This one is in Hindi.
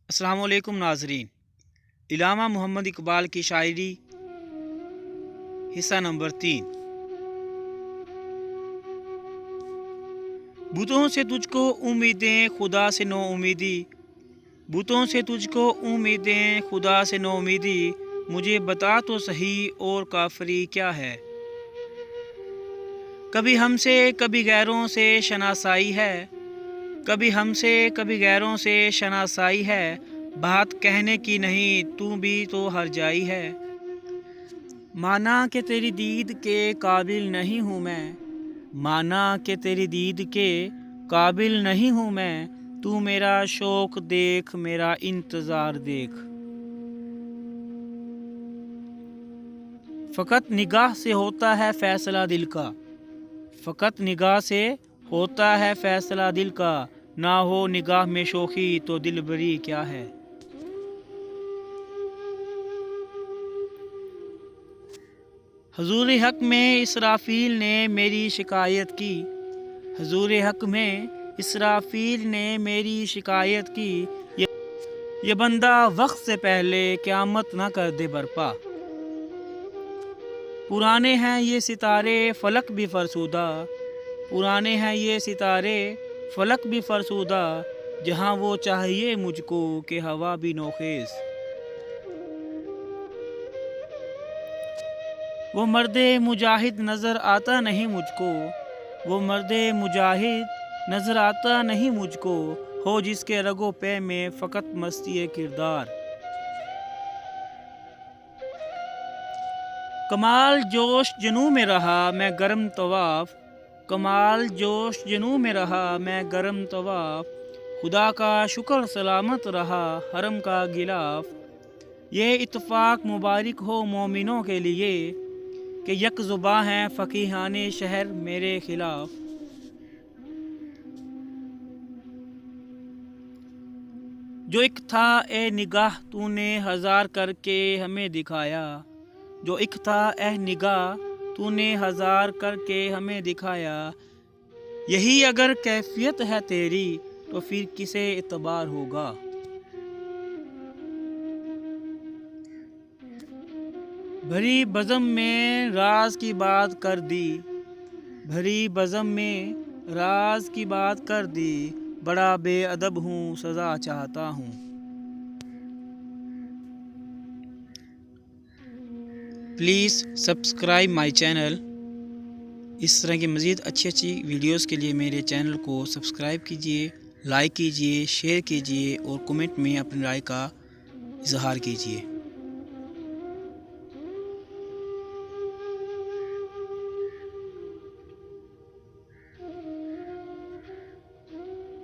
अस्सलाम वालेकुम नाजरीन। इलामा मोहम्मद इकबाल की शायरी हिस्सा नंबर 3। बुतों से तुझको उम्मीदें खुदा से नो उम्मीदी, बुतों से तुझको उम्मीदें खुदा से नो उम्मीदी, मुझे बता तो सही और काफरी क्या है। कभी हमसे कभी गैरों से शनासाई है, कभी हमसे कभी गैरों से शनासाई है, बात कहने की नहीं तू भी तो हर जाई है। माना कि तेरी दीद के काबिल नहीं हूँ मैं, माना कि तेरी दीद के काबिल नहीं हूँ मैं, तू मेरा शौक देख मेरा इंतज़ार देख। फ़कत निगाह से होता है फ़ैसला दिल का, फ़कत निगाह से होता है फ़ैसला दिल का, ना हो निगाह में शोखी तो दिल बरी क्या है। हुज़ूर हक में इसराफील ने मेरी शिकायत की, हुज़ूर हक में इसराफील ने मेरी शिकायत की, ये बंदा वक्त से पहले क़यामत ना कर दे बरपा। पुराने हैं ये सितारे फलक भी फरसूदा, पुराने हैं ये सितारे फलक भी फरसूदा, जहाँ वो चाहिए मुझको कि हवा भी नोखेज़। वो मर्दे मुजाहिद नज़र आता नहीं मुझको, वो मर्दे मुजाहिद नज़र आता नहीं मुझको, हो जिसके रगो पे में फ़कत मस्ती किरदार। कमाल जोश जनू में रहा मैं गरम तवाफ़, कमाल जोश जनू में रहा मैं गरम तवाफ़, खुदा का शुक्र सलामत रहा हरम का गिलाफ। ये इत्तेफाक मुबारक हो मोमिनों के लिए कि यक ज़ुबां हैं फ़कीहाने शहर मेरे खिलाफ। जो एक था ए निगाह तूने हज़ार करके हमें दिखाया, जो एक था ए निगाह तूने हज़ार करके हमें दिखाया, यही अगर कैफियत है तेरी तो फिर किसे एतबार होगा। भरी बज़म में राज की बात कर दी, भरी बज़म में राज की बात कर दी, बड़ा बेअदब हूँ सज़ा चाहता हूँ। Please subscribe my channel. इस तरह की मज़ीद अच्छी वीडियोस के लिए मेरे चैनल को सब्सक्राइब कीजिए, लाइक कीजिए, शेयर कीजिए और कमेंट में अपनी राय का इजहार कीजिए।